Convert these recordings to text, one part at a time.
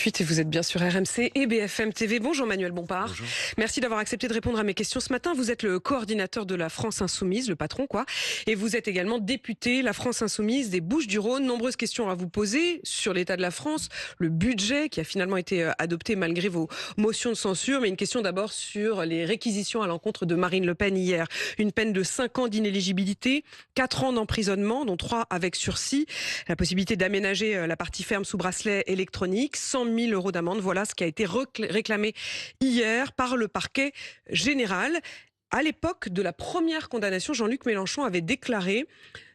Et vous êtes bien sur RMC et BFM TV. Bonjour Manuel Bompard. Bonjour. Merci d'avoir accepté de répondre à mes questions ce matin. Vous êtes le coordinateur de la France Insoumise, le patron quoi. Et vous êtes également député La France Insoumise des Bouches-du-Rhône. Nombreuses questions à vous poser sur l'état de la France, le budget qui a finalement été adopté malgré vos motions de censure. Mais une question d'abord sur les réquisitions à l'encontre de Marine Le Pen hier. Une peine de 5 ans d'inéligibilité, 4 ans d'emprisonnement, dont 3 avec sursis. La possibilité d'aménager la partie ferme sous bracelet électronique, 100 000 € d'amende. Voilà ce qui a été réclamé hier par le parquet général. À l'époque de la première condamnation, Jean-Luc Mélenchon avait déclaré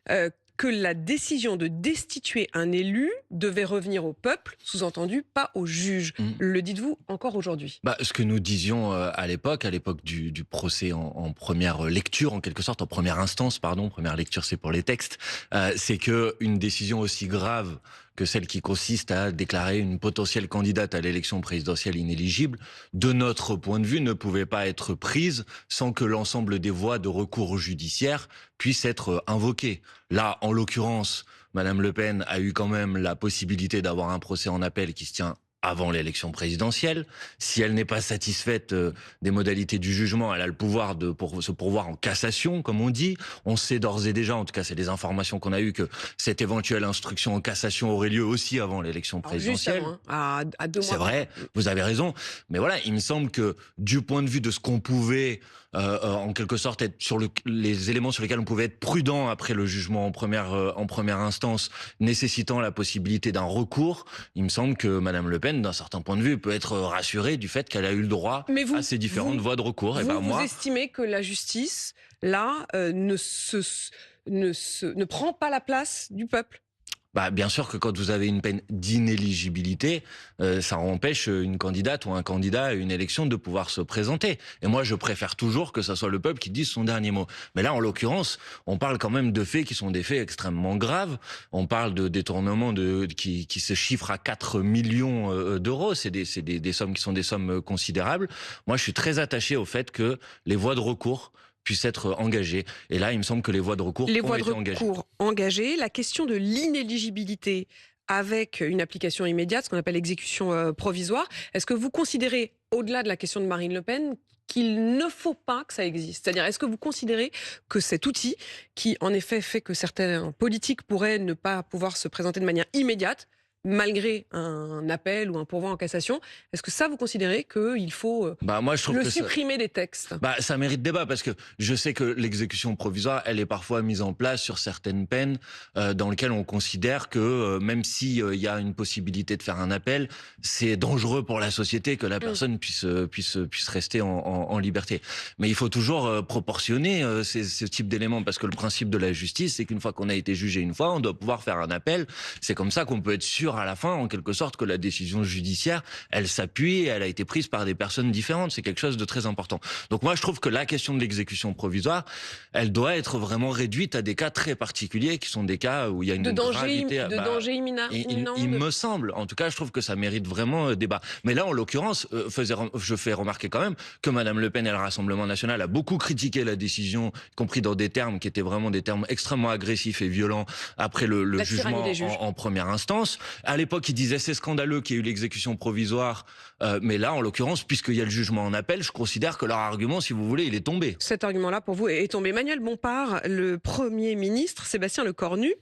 que la décision de destituer un élu devait revenir au peuple, sous-entendu pas au juge. Le dites-vous encore aujourd'hui? Ce que nous disions à l'époque du procès en première lecture, en quelque sorte, en première instance, pardon, première lecture c'est pour les textes, c'est qu'une décision aussi grave que celle qui consiste à déclarer une potentielle candidate à l'élection présidentielle inéligible, de notre point de vue, ne pouvait pas être prise sans que l'ensemble des voies de recours judiciaires puissent être invoquées. Là, en l'occurrence, Madame Le Pen a eu quand même la possibilité d'avoir un procès en appel qui se tient avant l'élection présidentielle. Si elle n'est pas satisfaite des modalités du jugement, elle a le pouvoir de se pourvoir en cassation, comme on dit. On sait d'ores et déjà, en tout cas c'est des informations qu'on a eues, que cette éventuelle instruction en cassation aurait lieu aussi avant l'élection présidentielle. Juste avant, à 2 mois. C'est vrai, vous avez raison. Mais voilà, il me semble que du point de vue de ce qu'on pouvait, en quelque sorte, être sur les éléments sur lesquels on pouvait être prudent après le jugement en première instance, nécessitant la possibilité d'un recours, il me semble que Madame Le Pen, d'un certain point de vue, peut être rassurée du fait qu'elle a eu le droit à ces différentes voies de recours. Vous estimez que la justice, là, ne prend pas la place du peuple? Bien sûr que quand vous avez une peine d'inéligibilité, ça empêche une candidate ou un candidat à une élection de pouvoir se présenter. Et moi, je préfère toujours que ça soit le peuple qui dise son dernier mot. Mais là, en l'occurrence, on parle quand même de faits qui sont des faits extrêmement graves. On parle de détournements qui se chiffrent à 4 millions d'euros. C'est des sommes qui sont des sommes considérables. Moi, je suis très attaché au fait que les voies de recours puissent être engagées. Et là, il me semble que les voies de recours ont été engagées. Les voies de recours engagées. La question de l'inéligibilité avec une application immédiate, ce qu'on appelle l'exécution provisoire, est-ce que vous considérez, au-delà de la question de Marine Le Pen, qu'il ne faut pas que ça existe? C'est-à-dire, est-ce que vous considérez que cet outil, qui en effet fait que certains politiques pourraient ne pas pouvoir se présenter de manière immédiate, malgré un appel ou un pourvoi en cassation, est-ce que ça, vous considérez qu'il faut moi, je trouve que supprimer des textes? Ça mérite débat, parce que je sais que l'exécution provisoire, elle est parfois mise en place sur certaines peines dans lesquelles on considère que même s'il y a une possibilité de faire un appel, c'est dangereux pour la société que la personne puisse rester en liberté. Mais il faut toujours proportionner ce type d'éléments, parce que le principe de la justice, c'est qu'une fois qu'on a été jugé une fois, on doit pouvoir faire un appel. C'est comme ça qu'on peut être sûr à la fin, en quelque sorte, que la décision judiciaire, elle s'appuie, elle a été prise par des personnes différentes. C'est quelque chose de très important. Donc moi, je trouve que la question de l'exécution provisoire, elle doit être vraiment réduite à des cas très particuliers, qui sont des cas où il y a une gravité. Danger imminent. Il me semble, en tout cas, je trouve que ça mérite vraiment débat. Mais là, en l'occurrence, je fais remarquer quand même que Madame Le Pen et le Rassemblement national a beaucoup critiqué la décision, y compris dans des termes qui étaient vraiment des termes extrêmement agressifs et violents après le jugement en première instance. À l'époque, ils disaient c'est scandaleux qu'il y ait eu l'exécution provisoire, mais là, en l'occurrence, puisqu'il y a le jugement en appel, je considère que leur argument, si vous voulez, il est tombé. Cet argument-là, pour vous, est tombé. Manuel Bompard, le Premier ministre, Sébastien Lecornu,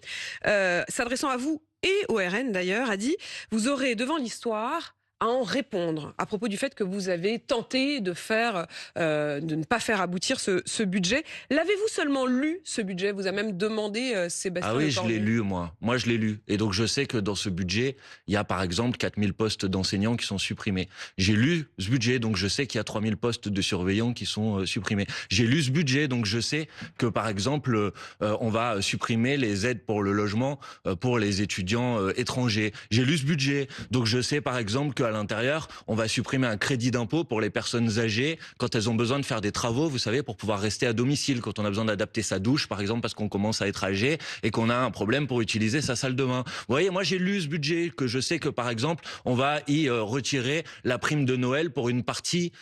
s'adressant à vous et au RN d'ailleurs, a dit « Vous aurez devant l'histoire à en répondre à propos du fait que vous avez tenté de ne pas faire aboutir ce budget. » L'avez-vous seulement lu, ce budget? Vous a même demandé Sébastien Lecornu. Je l'ai lu, moi. Moi, je l'ai lu. Et donc, je sais que dans ce budget, il y a par exemple 4000 postes d'enseignants qui sont supprimés. J'ai lu ce budget, donc je sais qu'il y a 3000 postes de surveillants qui sont supprimés. J'ai lu ce budget, donc je sais que par exemple, on va supprimer les aides pour le logement pour les étudiants étrangers. J'ai lu ce budget, donc je sais par exemple qu'à l'intérieur, on va supprimer un crédit d'impôt pour les personnes âgées quand elles ont besoin de faire des travaux, vous savez, pour pouvoir rester à domicile, quand on a besoin d'adapter sa douche, par exemple, parce qu'on commence à être âgé et qu'on a un problème pour utiliser sa salle de bain. Vous voyez, moi j'ai lu ce budget, que je sais que par exemple, on va y retirer la prime de Noël pour une partie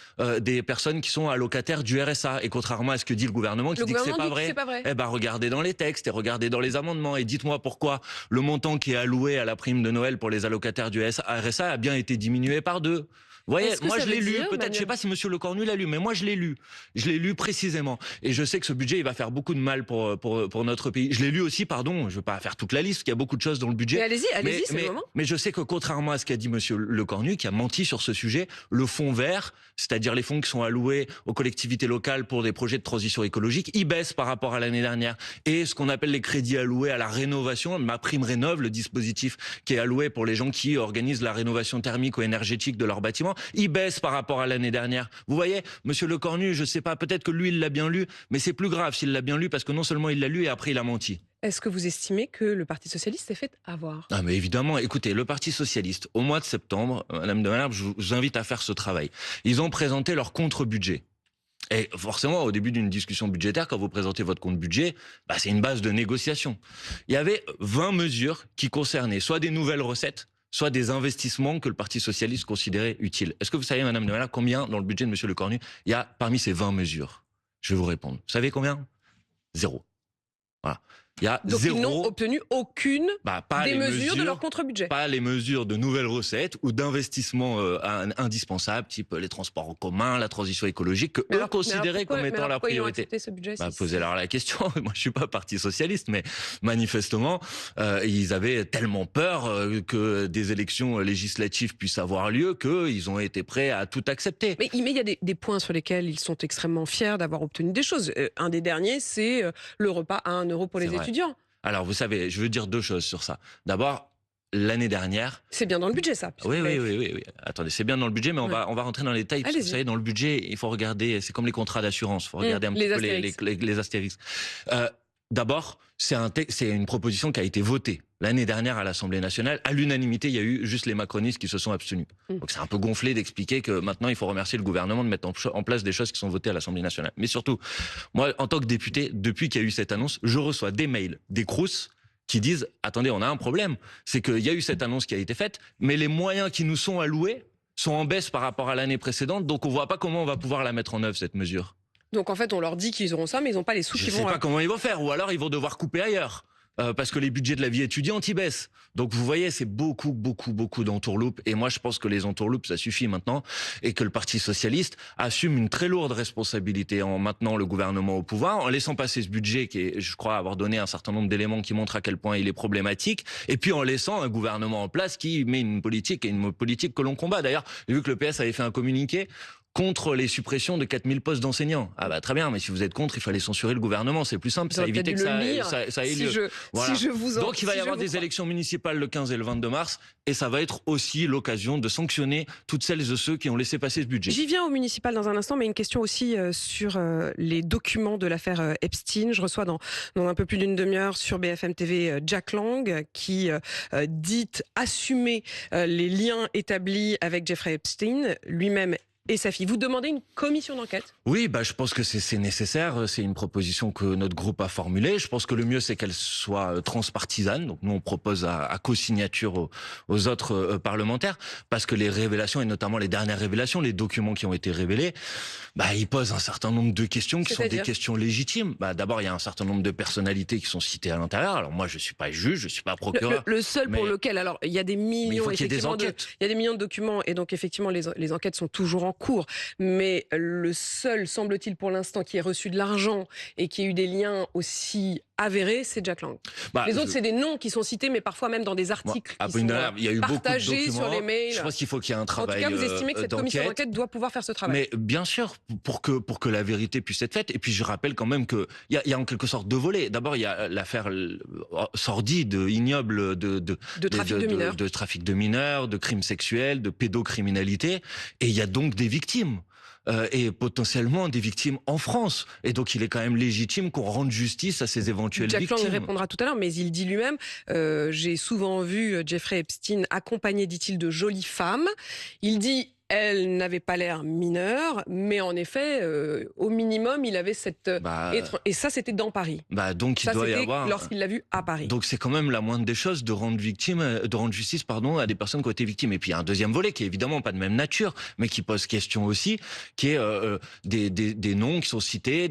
des personnes qui sont allocataires du RSA. Et contrairement à ce que dit le gouvernement, qui dit que c'est pas vrai, eh ben regardez dans les textes et regardez dans les amendements et dites-moi pourquoi le montant qui est alloué à la prime de Noël pour les allocataires du RSA a bien été diminué par 2. Vous voyez, moi je l'ai lu, peut-être, je sais pas si Monsieur Lecornu l'a lu, mais moi je l'ai lu. Je l'ai lu précisément. Et je sais que ce budget, il va faire beaucoup de mal pour notre pays. Je l'ai lu aussi, pardon, je vais pas faire toute la liste, parce qu'il y a beaucoup de choses dans le budget. Mais allez-y, c'est le moment. Mais je sais que contrairement à ce qu'a dit Monsieur Lecornu, qui a menti sur ce sujet, le fonds vert, c'est-à-dire les fonds qui sont alloués aux collectivités locales pour des projets de transition écologique, il baisse par rapport à l'année dernière. Et ce qu'on appelle les crédits alloués à la rénovation, ma prime rénove, le dispositif qui est alloué pour les gens qui organisent la rénovation thermique ou énergétique de leurs bâtiments, il baisse par rapport à l'année dernière. Vous voyez, Monsieur Lecornu, je sais pas, peut-être que lui il l'a bien lu, mais c'est plus grave s'il l'a bien lu parce que non seulement il l'a lu et après il a menti. Est-ce que vous estimez que le Parti socialiste s'est fait avoir? Ah mais évidemment, écoutez, le Parti socialiste, au mois de septembre, Madame de Malherbe, je vous invite à faire ce travail. Ils ont présenté leur contre-budget. Et forcément, au début d'une discussion budgétaire, quand vous présentez votre compte budget, bah, c'est une base de négociation. Il y avait 20 mesures qui concernaient soit des nouvelles recettes, soit des investissements que le Parti socialiste considérait utiles. Est-ce que vous savez, Madame de Malherbe, combien dans le budget de Monsieur Lecornu il y a parmi ces 20 mesures? Je vais vous répondre. Vous savez combien? 0. Voilà. Il y a Donc 0. ils n'ont obtenu aucune pas des mesures de leur contre-budget. Pas les mesures de nouvelles recettes ou d'investissements indispensables, type les transports en commun, la transition écologique, que eux considéraient comme étant la priorité. Ce budget, Posez-leur la question. Moi, je suis pas parti socialiste, mais manifestement, ils avaient tellement peur que des élections législatives puissent avoir lieu qu'ils ont été prêts à tout accepter. Mais il y a des points sur lesquels ils sont extrêmement fiers d'avoir obtenu des choses. Un des derniers, c'est le repas à 1 euro pour les étudiants. Alors, vous savez, je veux dire 2 choses sur ça. D'abord, l'année dernière... C'est bien dans le budget, ça. Oui. Attendez, c'est bien dans le budget, mais on va rentrer dans les détails. Parce que, vous savez, dans le budget, il faut regarder, c'est comme les contrats d'assurance, il faut regarder un petit peu les astérisques. D'abord, c'est une proposition qui a été votée l'année dernière à l'Assemblée nationale. À l'unanimité, il y a eu juste les macronistes qui se sont abstenus. Donc c'est un peu gonflé d'expliquer que maintenant, il faut remercier le gouvernement de mettre en place des choses qui sont votées à l'Assemblée nationale. Mais surtout, moi, en tant que député, depuis qu'il y a eu cette annonce, je reçois des mails, des CROUS, qui disent « Attendez, on a un problème. C'est qu'il y a eu cette annonce qui a été faite, mais les moyens qui nous sont alloués sont en baisse par rapport à l'année précédente, donc on voit pas comment on va pouvoir la mettre en œuvre, cette mesure. » Donc en fait, on leur dit qu'ils auront ça, mais ils n'ont pas les sous qu'ils vont... Je ne sais pas comment ils vont faire, ou alors ils vont devoir couper ailleurs. Parce que les budgets de la vie étudiante, ils baissent. Donc vous voyez, c'est beaucoup d'entourloupes. Et moi, je pense que les entourloupes, ça suffit maintenant. Et que le Parti socialiste assume une très lourde responsabilité en maintenant le gouvernement au pouvoir, en laissant passer ce budget qui est, je crois, avoir donné un certain nombre d'éléments qui montrent à quel point il est problématique. Et puis en laissant un gouvernement en place qui met une politique, et une politique que l'on combat. D'ailleurs, j'ai vu que le PS avait fait un communiqué contre les suppressions de 4000 postes d'enseignants. Ah bah très bien, mais si vous êtes contre, il fallait censurer le gouvernement, c'est plus simple, ça éviter que ça ait lieu. Voilà. Donc il va y avoir des élections municipales le 15 et le 22 mars, et ça va être aussi l'occasion de sanctionner toutes celles et ceux qui ont laissé passer ce budget. J'y viens au municipal dans un instant, mais une question aussi sur les documents de l'affaire Epstein. Je reçois dans un peu plus d'une demi-heure sur BFM TV Jack Lang, qui dit assumer les liens établis avec Jeffrey Epstein, lui-même et sa fille. Vous demandez une commission d'enquête? Oui, je pense que c'est nécessaire. C'est une proposition que notre groupe a formulée. Je pense que le mieux, c'est qu'elle soit transpartisane. Donc nous, on propose à co-signature aux autres parlementaires, parce que les révélations, et notamment les dernières révélations, les documents qui ont été révélés, ils posent un certain nombre de questions qui sont des questions légitimes. D'abord, il y a un certain nombre de personnalités qui sont citées à l'intérieur. Alors moi, je suis pas juge, je suis pas procureur. Le seul pour lequel, alors il y a des millions, il y a des millions de documents, et donc effectivement les enquêtes sont toujours en cours. Mais le seul, semble-t-il pour l'instant, qui ait reçu de l'argent et qui ait eu des liens aussi avérés, c'est Jack Lang. Les autres, c'est des noms qui sont cités, mais parfois même dans des articles qui sont il y a eu partagés beaucoup de sur les mails. Je pense qu'il faut qu'il y ait un travail. En tout cas, vous estimez que cette commission d'enquête doit pouvoir faire ce travail. Mais bien sûr, pour que la vérité puisse être faite. Et puis je rappelle quand même qu'il y a en quelque sorte deux volets. D'abord, il y a l'affaire sordide, ignoble de trafic de mineurs, de crimes sexuels, de pédocriminalité. Et il y a donc des victimes. et potentiellement des victimes en France. Et donc il est quand même légitime qu'on rende justice à ces éventuelles Jack Lang y victimes. répondra tout à l'heure, mais il dit lui-même j'ai souvent vu Jeffrey Epstein accompagné, dit-il, de jolies femmes. Il dit elles n'avaient pas l'air mineures, mais en effet, au minimum, il avait cette Bah, et ça, c'était dans Paris. donc il Ça, doit y c'était avoir. lorsqu'il l'a vu à Paris. Donc c'est quand même la moindre des choses de rendre de rendre justice, pardon, à des personnes qui ont été victimes. Et puis il y a un deuxième volet qui est évidemment pas de même nature, mais qui pose question aussi, qui est des noms qui sont cités,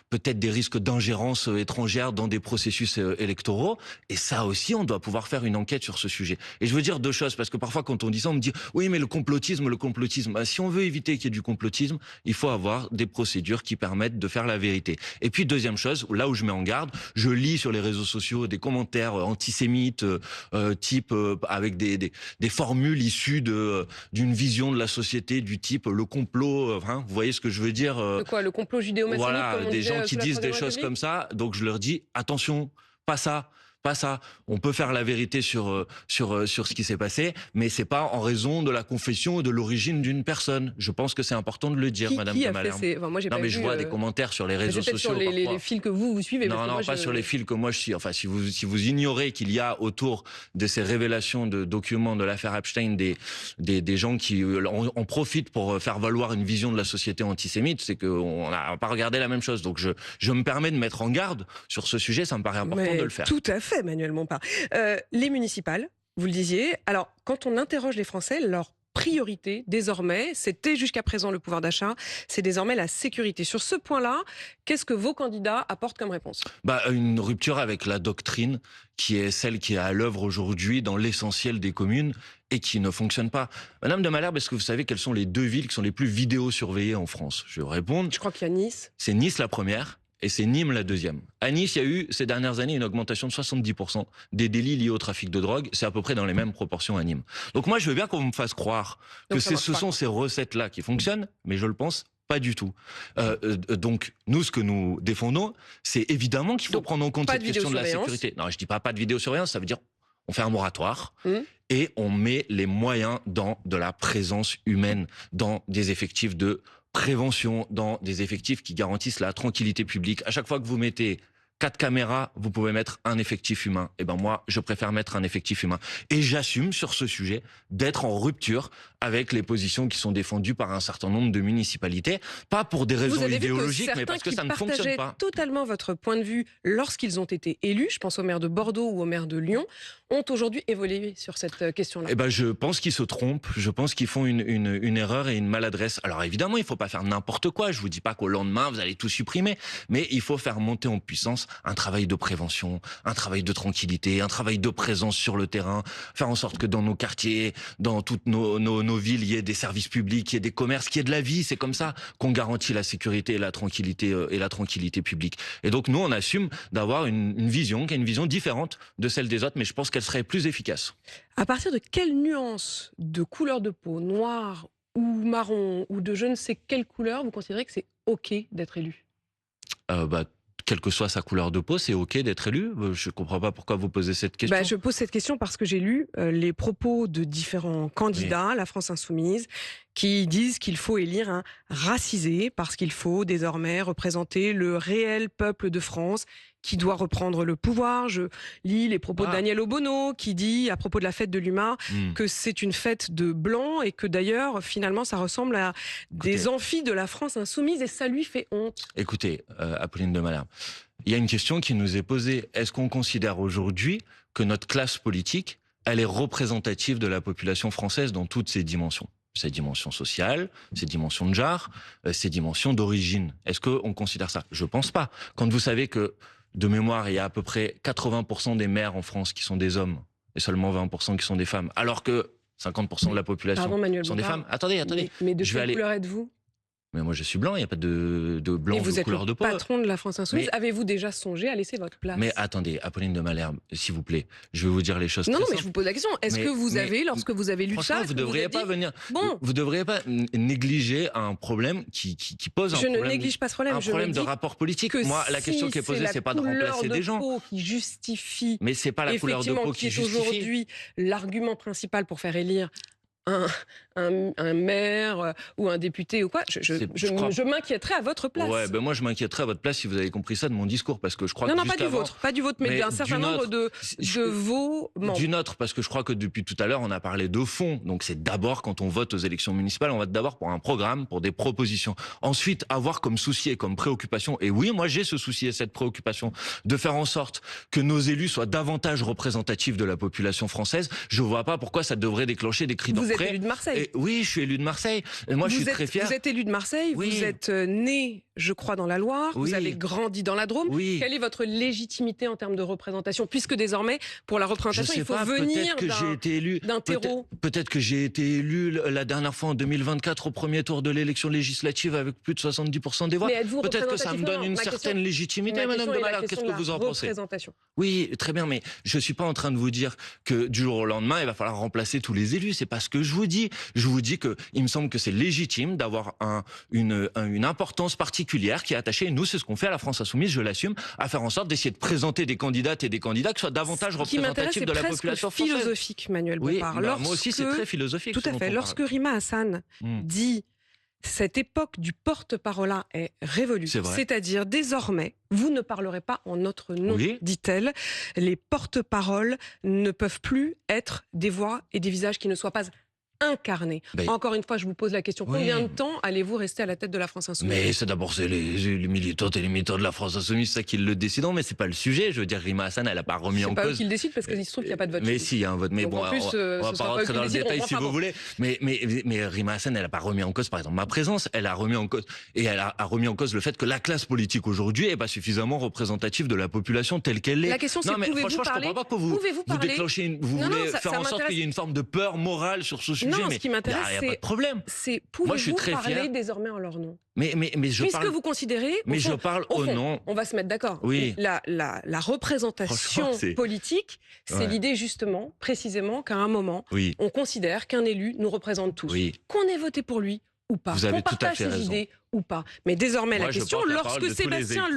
peut-être des risques d'ingérence étrangère dans des processus électoraux. Et ça aussi, on doit pouvoir faire une enquête sur ce sujet. Et je veux dire deux choses, parce que parfois quand on dit ça, on me dit oui, mais le complotisme. Bah, si on veut éviter qu'il y ait du complotisme, il faut avoir des procédures qui permettent de faire la vérité. Et puis deuxième chose, là où je mets en garde, je lis sur les réseaux sociaux des commentaires antisémites, avec des formules issues d'une vision de la société du type le complot. Hein, vous voyez ce que je veux dire De quoi, le complot judéo-maçonnique, Voilà, comme on des disait, gens qui sous la disent des Troisième choses République comme ça. Donc je leur dis attention, pas ça. Pas ça. On peut faire la vérité sur ce qui s'est passé, mais c'est pas en raison de la confession ou de l'origine d'une personne. Je pense que c'est important de le dire, Madame Qui de a fait Malherbe. ces... Enfin, moi, j'ai Non, pas mais vu, je vois des commentaires sur les réseaux c'est peut-être sociaux sur les parfois. fils que vous suivez. parce Non, que non, moi, pas sur les fils que moi je suis. Enfin, si vous ignorez qu'il y a autour de ces révélations de documents de l'affaire Epstein des gens qui en profitent pour faire valoir une vision de la société antisémite, c'est qu'on n'a pas regardé la même chose. Donc je me permets de mettre en garde sur ce sujet, ça me paraît important Mais de le faire. tout à fait, Manuel Bompard. Les municipales, vous le disiez. Alors, quand on interroge les Français, leur priorité, désormais, c'était jusqu'à présent le pouvoir d'achat, c'est désormais la sécurité. Sur ce point-là, qu'est-ce que vos candidats apportent comme réponse? Bah, une rupture avec la doctrine qui est celle qui est à l'œuvre aujourd'hui dans l'essentiel des communes et qui ne fonctionne pas. Madame de Malherbe, est-ce que vous savez quelles sont les deux villes qui sont les plus vidéosurveillées en France? Je vais répondre. Je crois qu'il y a Nice. C'est Nice la première. Et c'est Nîmes la deuxième. À Nice, il y a eu ces dernières années une augmentation de 70% des délits liés au trafic de drogue. C'est à peu près dans les mêmes proportions à Nîmes. Donc moi, je veux bien qu'on me fasse croire que ce sont ces recettes-là qui fonctionnent, mais je le pense pas du tout. Donc nous, ce que nous défendons, c'est évidemment qu'il faut prendre en compte cette question de la sécurité. Non, je dis pas de vidéosurveillance, ça veut dire on fait un moratoire. Et on met les moyens dans de la présence humaine, dans des effectifs de prévention, dans des effectifs qui garantissent la tranquillité publique. À chaque fois que vous mettez 4 caméras, vous pouvez mettre un effectif humain. Et ben moi, je préfère mettre un effectif humain. Et j'assume sur ce sujet d'être en rupture avec les positions qui sont défendues par un certain nombre de municipalités. Pas pour des raisons idéologiques, mais parce que ça ne fonctionne pas. Totalement votre point de vue lorsqu'ils ont été élus, je pense au maire de Bordeaux ou au maire de Lyon, ont aujourd'hui évolué sur cette question-là. Eh ben, je pense qu'ils se trompent. Je pense qu'ils font une erreur et une maladresse. Alors évidemment, il ne faut pas faire n'importe quoi. Je vous dis pas qu'au lendemain, vous allez tout supprimer. Mais il faut faire monter en puissance un travail de prévention, un travail de tranquillité, un travail de présence sur le terrain. Faire en sorte que dans nos quartiers, dans toutes nos villes, il y ait des services publics, il y ait des commerces, qu'il y ait de la vie. C'est comme ça qu'on garantit la sécurité et la tranquillité publique. Et donc, nous, on assume d'avoir une vision qui est une vision différente de celle des autres. Mais je pense qu'elle serait plus efficace. À partir de quelle nuance de couleur de peau, noir ou marron, ou de je ne sais quelle couleur, vous considérez que c'est OK d'être élu? Quelle que soit sa couleur de peau, c'est OK d'être élu? Je ne comprends pas pourquoi vous posez cette question. Je pose cette question parce que j'ai lu les propos de différents candidats, Oui. la France Insoumise, qui disent qu'il faut élire un racisé parce qu'il faut désormais représenter le réel peuple de France qui doit reprendre le pouvoir. Je lis les propos de Daniel Obono qui dit à propos de la fête de l'UMA que c'est une fête de blancs et que d'ailleurs finalement ça ressemble à des amphis de la France Insoumise et ça lui fait honte. Écoutez, Apolline de Malherbe, il y a une question qui nous est posée. Est-ce qu'on considère aujourd'hui que notre classe politique, elle est représentative de la population française dans toutes ses dimensions? Ses dimensions sociales, ses dimensions de genre, ses dimensions d'origine. Est-ce qu'on considère ça? Je pense pas. Quand vous savez que, de mémoire, il y a à peu près 80% des maires en France qui sont des hommes et seulement 20% qui sont des femmes, alors que 50% de la population sont des femmes. Attendez. Mais de quelle couleur êtes-vous? Mais moi, je suis blanc, il n'y a pas de blanc de couleur de peau. Et vous êtes le patron de la France Insoumise. Avez-vous déjà songé à laisser votre place? Mais attendez, Apolline de Malherbe, s'il vous plaît, je vais vous dire les choses très simples. Mais je vous pose la question. Est-ce que vous avez, lorsque vous avez lu ça, vous devriez pas vous devriez pas négliger un problème qui pose un problème. Je ne néglige pas ce problème. Un problème de rapport politique. Moi, la question qui est posée, c'est pas de remplacer des gens. C'est la couleur de peau qui justifie. Mais c'est pas la couleur de peau qui justifie. Aujourd'hui, l'argument principal pour faire élire un, un maire ou un député ou quoi, je m'inquiéterais à votre place. Ouais, ben moi je m'inquiéterais à votre place si vous avez compris ça de mon discours, parce que je crois Non, que non, juste pas du vôtre, mais d'un certain nombre de vos membres. Du nôtre, parce que je crois que depuis tout à l'heure, on a parlé de fond. Donc c'est d'abord, quand on vote aux élections municipales, on vote d'abord pour un programme, pour des propositions. Ensuite, avoir comme souci et comme préoccupation, et oui, moi j'ai ce souci et cette préoccupation, de faire en sorte que nos élus soient davantage représentatifs de la population française. Je vois pas pourquoi ça devrait déclencher des cris d'orfraie. Vous êtes élu de Marseille. Oui, je suis élu de Marseille. Et moi, je suis très fier. Vous êtes élu de Marseille, oui. Vous êtes né, je crois, dans la Loire, oui. Vous avez grandi dans la Drôme. Oui. Quelle est votre légitimité en termes de représentation? Puisque désormais, pour la représentation, il faut venir d'un terreau. Peut-être que j'ai été élu la dernière fois en 2024 au premier tour de l'élection législative avec plus de 70% des voix. Peut-être que ça me donne une certaine légitimité, Madame de Malherbe. Qu'est-ce que vous en pensez? Oui, très bien, mais je suis pas en train de vous dire que du jour au lendemain, il va falloir remplacer tous les élus. C'est pas ce que je vous dis. Je vous dis que il me semble que c'est légitime d'avoir une importance particulière qui est attachée. Et nous, c'est ce qu'on fait à la France Insoumise, je l'assume, à faire en sorte d'essayer de présenter des candidates et des candidats qui soient davantage représentatifs de la population française. C'est philosophique, Manuel Bompard. Oui, moi aussi, c'est très philosophique. Tout à fait. Lorsque Rima Hassan dit cette époque du porte-parole est révolue, c'est-à-dire désormais, vous ne parlerez pas en notre nom, dit-elle. Les porte-paroles ne peuvent plus être des voix et des visages qui ne soient pas incarné. Encore une fois, je vous pose la question, combien de temps allez-vous rester à la tête de la France Insoumise? Mais c'est d'abord les militantes et les militants de la France Insoumise, c'est ça qui le décident, mais c'est pas le sujet. Je veux dire, Rima Hassan, elle a pas remis en cause. C'est pas eux qui le décident parce qu'il se trouve qu'il n'y a pas de vote. Mais si, il y a un vote. Mais bon, on va pas rentrer dans le détail si vous voulez. Mais Rima Hassan, elle a pas remis en cause, par exemple, ma présence. Elle a remis en cause, et elle a remis en cause le fait que la classe politique aujourd'hui est pas suffisamment représentative de la population telle qu'elle est. La question, c'est pouvez-vous parler? Je comprends pas que vous déclenchez, vous voulez faire en sorte qu'il y ait une forme de peur morale sur ce sujet. Non, ce qui m'intéresse, il n'y a pas de problème. Pouvez-vous parler désormais en leur nom? Puisque vous considérez... je parle au nom... On va se mettre d'accord. Oui. La représentation politique, c'est l'idée justement, précisément, qu'à un moment, on considère qu'un élu nous représente tous. Qu'on ait voté pour lui ou pas. Qu'on partage ses idées ou pas. Mais désormais, la question, lorsque Sébastien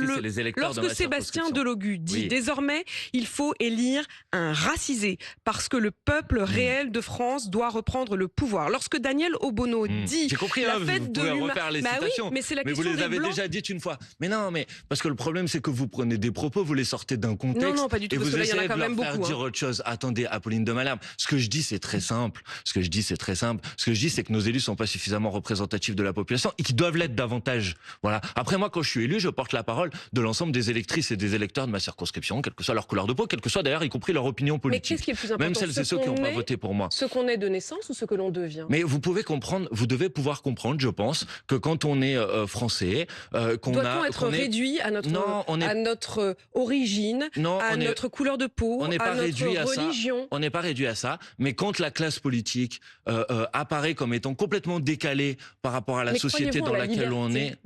Delogu dit désormais, il faut élire un racisé parce que le peuple réel de France doit reprendre le pouvoir. Lorsque Daniel Obono dit j'ai compris, la vous fête de pouvez refaire les citations. Mais c'est la question vous les avez Blancs. déjà dites une fois. Mais non, mais parce que le problème, c'est que vous prenez des propos, vous les sortez d'un contexte. Non, pas du tout, et parce vous que là, il y en a essayez quand de même leur faire beaucoup. dire autre chose. Attendez, Apolline de Malherbe. Ce que je dis, c'est très simple. Ce que je dis, c'est que nos élus sont pas suffisamment représentatifs de la population et qu'ils doivent l'être davantage. Voilà. Après, moi, quand je suis élu, je porte la parole de l'ensemble des électrices et des électeurs de ma circonscription, quelle que soit leur couleur de peau, quelle que soit d'ailleurs, y compris leur opinion politique. Mais qu'est-ce qui est le plus important? Même celles et ceux qui n'ont pas voté pour moi. Ce qu'on est de naissance ou ce que l'on devient? Mais vous devez pouvoir comprendre, je pense, que quand on est français, doit-on être réduit à notre origine, à notre couleur de peau, à notre religion? On n'est pas réduit à ça, mais quand la classe politique apparaît comme étant complètement décalée par rapport à la société dans laquelle on est,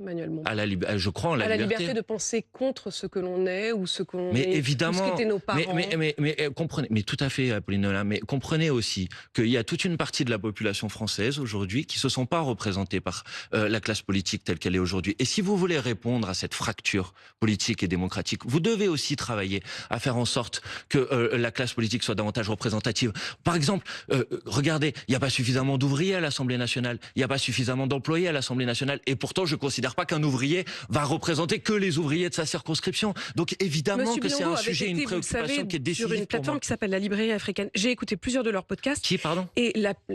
je crois en la liberté de penser contre ce que l'on est ou ce qu'on est, évidemment, ou ce qu'étaient nos parents. Mais comprenez, mais tout à fait, Apolline Nola, mais comprenez aussi qu'il y a toute une partie de la population française aujourd'hui qui se sont pas représentées par la classe politique telle qu'elle est aujourd'hui. Et si vous voulez répondre à cette fracture politique et démocratique, vous devez aussi travailler à faire en sorte que la classe politique soit davantage représentative. Par exemple, regardez, il n'y a pas suffisamment d'ouvriers à l'Assemblée nationale, il n'y a pas suffisamment d'employés à l'Assemblée nationale, et pourtant je considère pas qu'un ouvrier va représenter que les ouvriers de sa circonscription. Donc évidemment que c'est un sujet, une préoccupation qui est décisive sur une plateforme qui s'appelle la Librairie africaine. J'ai écouté plusieurs de leurs podcasts. Qui, pardon? Et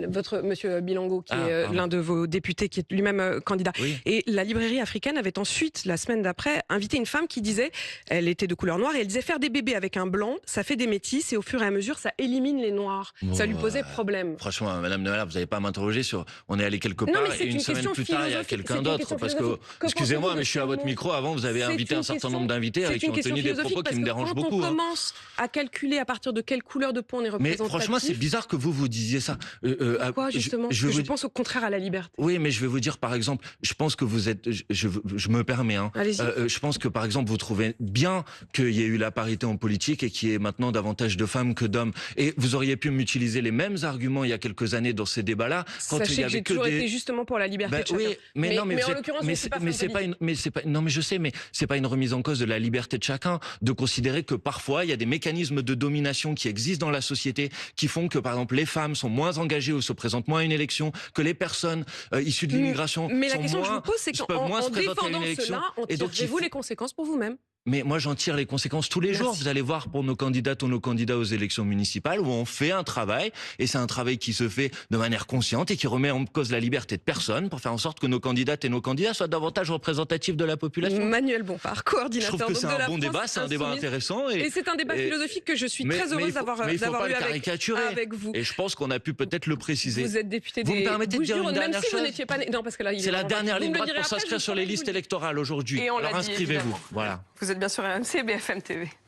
votre monsieur Bilango, qui est l'un de vos députés, qui est lui-même candidat. Oui. Et la Librairie africaine avait ensuite, la semaine d'après, invité une femme qui disait, elle était de couleur noire, et elle disait faire des bébés avec un blanc, ça fait des métis, et au fur et à mesure, ça élimine les noirs. Ça lui posait problème. Franchement, Madame de Malherbe, vous n'allez pas m'interroger sur, on est allé quelque part et une semaine plus tard, il y a quelqu'un d'autre. Parce que, excusez-moi, mais je suis à votre micro. Avant, vous avez invité un certain nombre d'invités qui ont tenu des propos qui me dérangent beaucoup. Quand on commence à calculer à partir de quelle couleur de peau on est représentatif. Mais franchement, c'est bizarre que vous disiez ça. Pourquoi, justement? Je pense au contraire à la liberté. Oui, mais je vais vous dire, par exemple, je pense que vous êtes, je me permets, je pense que, par exemple, vous trouvez bien qu'il y ait eu la parité en politique et qu'il y ait maintenant davantage de femmes que d'hommes. Et vous auriez pu m'utiliser les mêmes arguments il y a quelques années dans ces débats-là. Sachez que j'ai toujours été justement pour la liberté de chacun. Oui, mais non, mais vous l'occurrence, je ne suis pas mais c'est pas une, mais c'est pas, non, mais je sais, mais c'est pas une remise en cause de la liberté de chacun de considérer que parfois il y a des mécanismes de domination qui existent dans la société qui font que, par exemple, les femmes sont moins engagées ou se présentent moins à une élection, que les personnes issues de l'immigration mais la sont question que je vous moins, pose, c'est qu'en moins se présenter à une défendant élection. cela, en Et donc, tirez-vous les conséquences pour vous-même? Mais moi, j'en tire les conséquences tous les jours. Vous allez voir pour nos candidates ou nos candidats aux élections municipales où on fait un travail, et c'est un travail qui se fait de manière consciente et qui remet en cause la liberté de personne pour faire en sorte que nos candidates et nos candidats soient davantage représentatifs de la population. Manuel Bompard, Je coordinateur trouve que c'est de un la bon France débat, c'est un débat Insoumise. intéressant. Et c'est un débat philosophique que je suis très heureuse d'avoir eu avec vous. Et je pense qu'on a pu peut-être le préciser. Vous êtes député Vous des me permettez de dire une dernière même si vous chose n'étiez pas né. Non, parce que là, C'est la dernière ligne droite pour après, s'inscrire sur les listes électorales aujourd'hui. Et on l'a Alors dit, inscrivez-vous. évidemment. Voilà. Vous êtes bien sur RMC et BFM TV.